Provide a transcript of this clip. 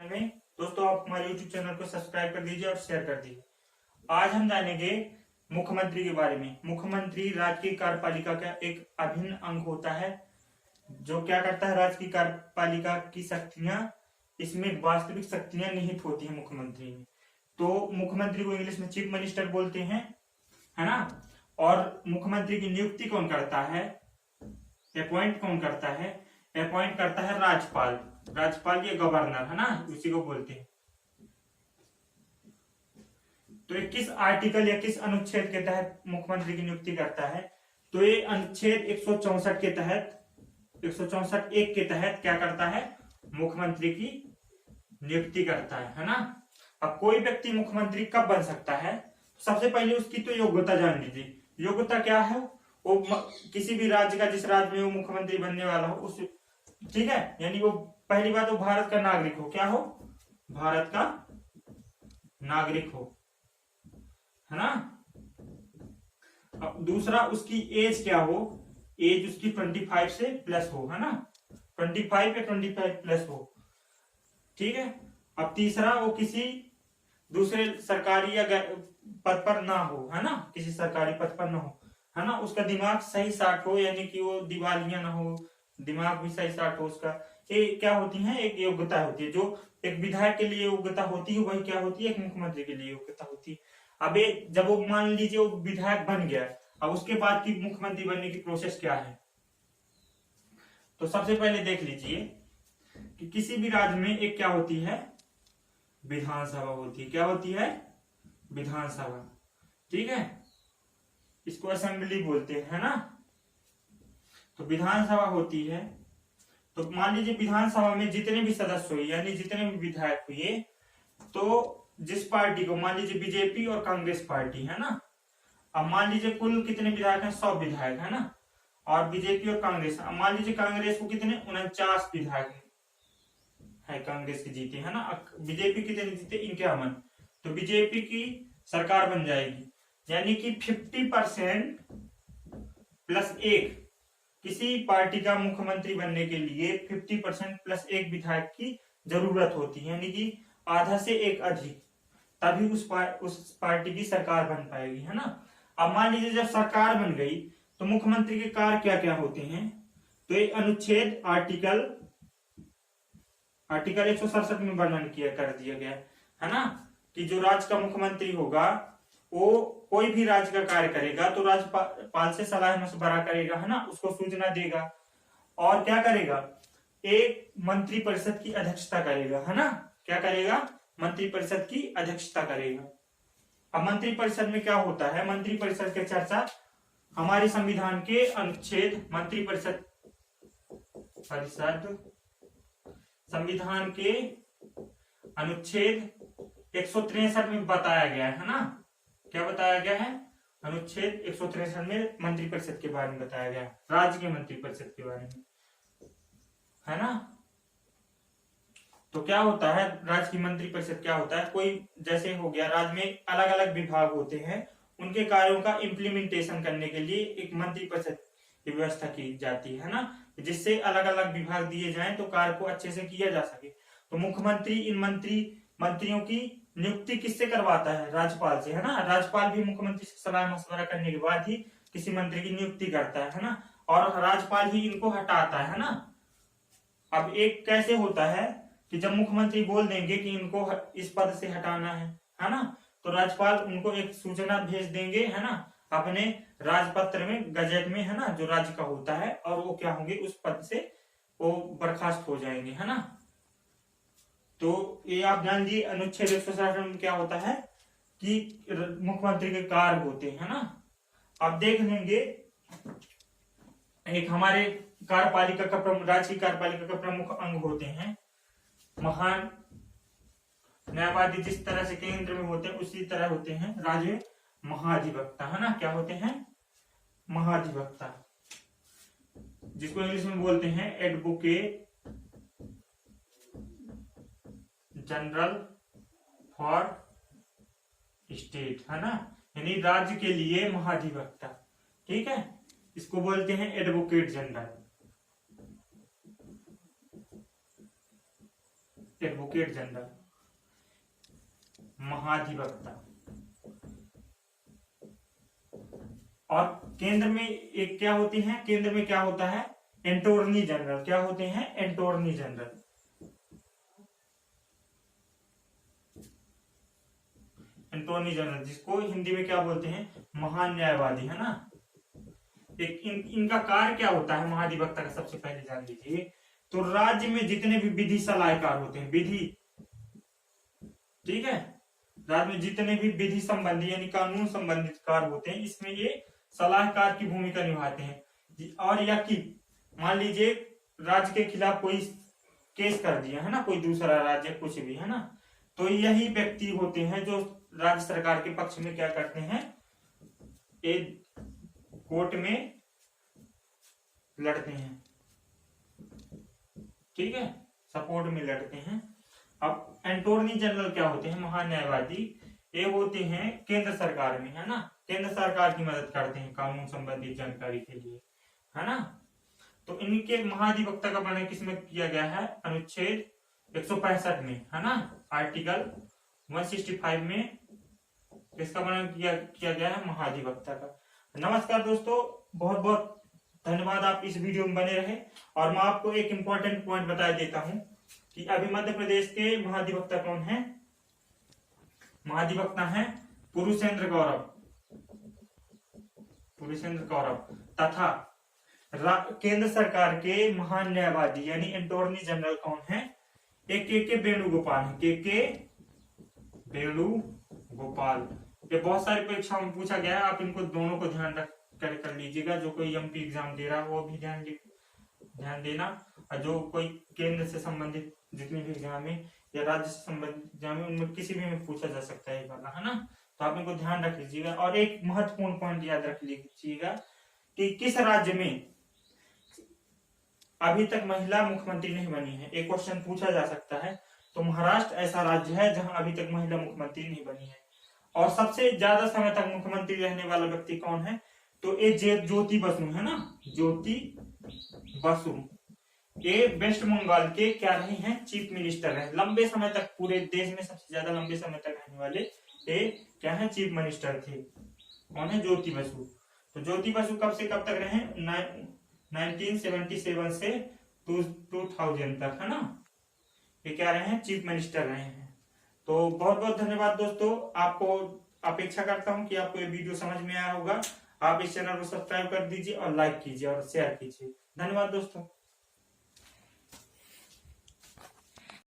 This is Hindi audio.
में दोस्तों आप हमारे YouTube चैनल को सब्सक्राइब कर दीजिए और शेयर कर दीजिए। आज हम जानेंगे मुख्यमंत्री के बारे में। मुख्यमंत्री राज्य की कार्यपालिका का एक अभिन्न अंग होता है जो क्या करता है, राज्य की कार्यपालिका की शक्तियां, इसमें वास्तविक शक्तियां निहित होती है मुख्यमंत्री में। तो मुख्यमंत्री को इंग्लिश में चीफ मिनिस्टर बोलते हैं, है ना। और मुख्यमंत्री की नियुक्ति कौन करता है, अपॉइंट कौन करता है? अपॉइंट करता है राज्यपाल। राज्यपाल ये गवर्नर है ना, उसी को बोलते हैं। तो ये किस आर्टिकल या किस अनुच्छेद के तहत मुख्यमंत्री की नियुक्ति करता है? तो ये अनुच्छेद 164 के तहत, 164(1) के तहत क्या करता है, मुख्यमंत्री की नियुक्ति करता है ना। अब कोई व्यक्ति मुख्यमंत्री कब बन सकता है? सबसे पहले उसकी तो योग्यता जान लीजिए। योग्यता क्या है? वो किसी भी राज्य का, जिस राज्य में वो मुख्यमंत्री बनने वाला हो उस, ठीक है, यानी वो पहली बात वो भारत का नागरिक हो। क्या हो? भारत का नागरिक हो, है ना। अब दूसरा, उसकी एज क्या हो? एज उसकी 25 से प्लस हो, है ना। 25 या 25 प्लस हो, ठीक है। अब तीसरा, वो किसी दूसरे सरकारी या पद पर ना हो, है ना, किसी सरकारी पद पर ना हो, है ना। उसका दिमाग सही साठ हो, यानी कि वो दिवालिया ना हो, दिमाग भी सही साठ हो उसका। ये क्या होती है, एक योग्यता होती है। जो एक विधायक के लिए योग्यता होती है वही क्या होती है, एक मुख्यमंत्री के लिए योग्यता होती है। अब जब वो मान लीजिए वो विधायक बन गया, अब उसके बाद की मुख्यमंत्री बनने की प्रोसेस क्या है? तो सबसे पहले देख लीजिए कि किसी भी राज्य में एक क्या होती है, विधानसभा होती है। क्या होती है? विधानसभा, ठीक है। इसको असेंबली बोलते हैं, है ना। तो विधानसभा होती है। तो मान लीजिए विधानसभा में जितने भी सदस्य हुए, यानी जितने भी विधायक हुए, तो जिस पार्टी को, मान लीजिए बीजेपी और कांग्रेस पार्टी, है ना। अब मान लीजिए कुल कितने विधायक हैं? 100 विधायक, है ना। और बीजेपी और कांग्रेस, अब मान लीजिए कांग्रेस को कितने, 49 विधायक है कांग्रेस की जीते, है ना। बीजेपी कितने जीते? 51। तो बीजेपी की सरकार बन जाएगी, यानी कि 50% प्लस 1। किसी पार्टी का मुख्यमंत्री बनने के लिए 50% प्लस 1 विधायक की जरूरत होती है, यानी कि आधा से एक अधिक, तभी उस पार्टी की सरकार बन पाएगी, है ना। अब मान लीजिए जब सरकार बन गई तो मुख्यमंत्री के कार्य क्या क्या होते हैं? तो एक अनुच्छेद आर्टिकल 167 में वर्णन किया कर दिया गया है ना, कि जो राज्य का मुख्यमंत्री होगा वो कोई भी राज्य का कार्य करेगा तो राज्यपाल से सलाह मशवरा करेगा, है ना, उसको सूचना देगा। और क्या करेगा? एक मंत्री परिषद की अध्यक्षता करेगा, है ना। क्या करेगा? मंत्री परिषद की अध्यक्षता करेगा। अब मंत्री परिषद में क्या होता है? मंत्री परिषद की चर्चा हमारे संविधान के अनुच्छेद, मंत्री परिषद संविधान के अनुच्छेद 163 में बताया गया है ना। क्या बताया गया है? अनुच्छेद 163 में मंत्री परिषद के बारे में बताया गया, राज्य के मंत्री परिषद के बारे में, है ना। तो क्या होता है, राज्य की मंत्री परिषद क्या होता है? कोई जैसे हो गया, राज्य में अलग अलग विभाग होते हैं, उनके कार्यों का इम्प्लीमेंटेशन करने के लिए एक मंत्री परिषद की व्यवस्था की जाती है ना, जिससे अलग अलग विभाग दिए जाएं तो कार्य को अच्छे से किया जा सके। तो मुख्यमंत्री इन मंत्रियों की नियुक्ति किससे करवाता है? राज्यपाल से, है ना। राज्यपाल भी मुख्यमंत्री से सलाह मशवरा करने के बाद ही किसी मंत्री की नियुक्ति करता है ना, और राज्यपाल ही इनको हटाता है ना। अब एक कैसे होता है कि जब मुख्यमंत्री बोल देंगे कि इनको इस पद से हटाना है ना, तो राज्यपाल उनको एक सूचना भेज देंगे, है ना, अपने राजपत्र में, गजट में, है ना, जो राज्य का होता है, और वो क्या होंगे, उस पद से वो बर्खास्त हो जाएंगे, है ना। तो ये आप जान लीजिए अनुच्छेद 167 में क्या होता है कि मुख्यमंत्री के कार्य होते हैं ना। आप देख लेंगे एक हमारे कार्यपालिका का, राज्य की कार्यपालिका का प्रमुख अंग होते हैं महान न्यायवादी। जिस तरह से केंद्र में होते हैं उसी तरह होते हैं राज्य महाधिवक्ता, है ना। क्या होते हैं? महाधिवक्ता, जिसको इंग्लिश में बोलते हैं एडवोकेट जनरल फॉर स्टेट, है ना, यानी राज्य के लिए महाधिवक्ता, ठीक है। इसको बोलते हैं एडवोकेट जनरल। एडवोकेट जनरल, महाधिवक्ता। और केंद्र में एक क्या होती है, केंद्र में क्या होता है, एंटोर्नी जनरल। क्या होते हैं, एंटोर्नी जनरल। एंटोर्नी जनरल जिसको हिंदी में क्या बोलते हैं, महान न्यायवादी, है ना। एक इनका कार्य क्या होता है महाधिवक्ता का, सबसे पहले जान लीजिए। तो राज्य में जितने भी विधि सलाहकार होते हैं, विधि, ठीक है, राज्य में जितने भी विधि संबंधी यानी कानून संबंधित कार्य होते हैं, इसमें ये सलाहकार की भूमिका निभाते हैं। और या कि मान लीजिए राज्य के खिलाफ कोई केस कर दिया, है ना, कोई दूसरा राज्य कुछ भी, है ना, तो यही व्यक्ति होते हैं जो राज्य सरकार के पक्ष में क्या करते हैं, एक कोर्ट में लड़ते हैं, ठीक है, सपोर्ट में लड़ते हैं। अब एंटोर्नी जनरल क्या होते हैं, महान न्यायवादी, ये होते हैं केंद्र सरकार में, है ना, केंद्र सरकार की मदद करते हैं कानून संबंधी जानकारी के लिए, है ना। तो इनके महाधिवक्ता का वर्णन किसमें किया गया है, अनुच्छेद 165 में, है ना, आर्टिकल 165 में इसका वर्णन किया गया है महाधिवक्ता का। नमस्कार दोस्तों, बहुत बहुत धन्यवाद, आप इस वीडियो में बने रहे। और मैं आपको एक इंपॉर्टेंट पॉइंट बता देता हूं कि अभी मध्य प्रदेश के महाधिवक्ता कौन है, महाधिवक्ता है पुरुषेंद्र गौरव, पुरुषेंद्र गौरव। तथा केंद्र सरकार के महान न्यायवादी यानी एंटोर्नी जनरल कौन है, के वेणुगोपाल है, के वेणुगोपाल। ये बहुत सारी परीक्षाओं में पूछा गया है, आप इनको दोनों को ध्यान रख कर लीजिएगा। जो कोई एमपी एग्जाम दे रहा है वो भी ध्यान देना, और जो कोई केंद्र से संबंधित जितने भी एग्जाम है या राज्य से संबंधित एग्जाम है उनमें किसी भी में पूछा जा सकता है वाला, है ना। तो आप इनको ध्यान रख लीजिएगा। और एक महत्वपूर्ण पॉइंट याद रख लीजिएगा कि किस राज्य में अभी तक महिला मुख्यमंत्री नहीं बनी है, एक क्वेश्चन पूछा जा सकता है। तो महाराष्ट्र ऐसा राज्य है जहां अभी तक महिला मुख्यमंत्री नहीं बनी है। और सबसे ज्यादा समय तक मुख्यमंत्री रहने वाला व्यक्ति कौन है, तो ये ज्योति बसु, है ना, ज्योति बसु। ये वेस्ट बंगाल के क्या रहे हैं, चीफ मिनिस्टर रहे लंबे समय तक, पूरे देश में सबसे ज्यादा लंबे समय तक रहने वाले ये क्या है, चीफ मिनिस्टर थे। कौन है, ज्योति बसु। तो ज्योति बसु कब से कब तक रहे, 1977 से 2000 तक, है ना, ये क्या रहे हैं, चीफ मिनिस्टर रहे हैं। तो बहुत बहुत धन्यवाद दोस्तों, आपको अपेक्षा करता हूं कि आपको ये वीडियो समझ में आया होगा। आप इस चैनल को सब्सक्राइब कर दीजिए और लाइक कीजिए और शेयर कीजिए। धन्यवाद दोस्तों।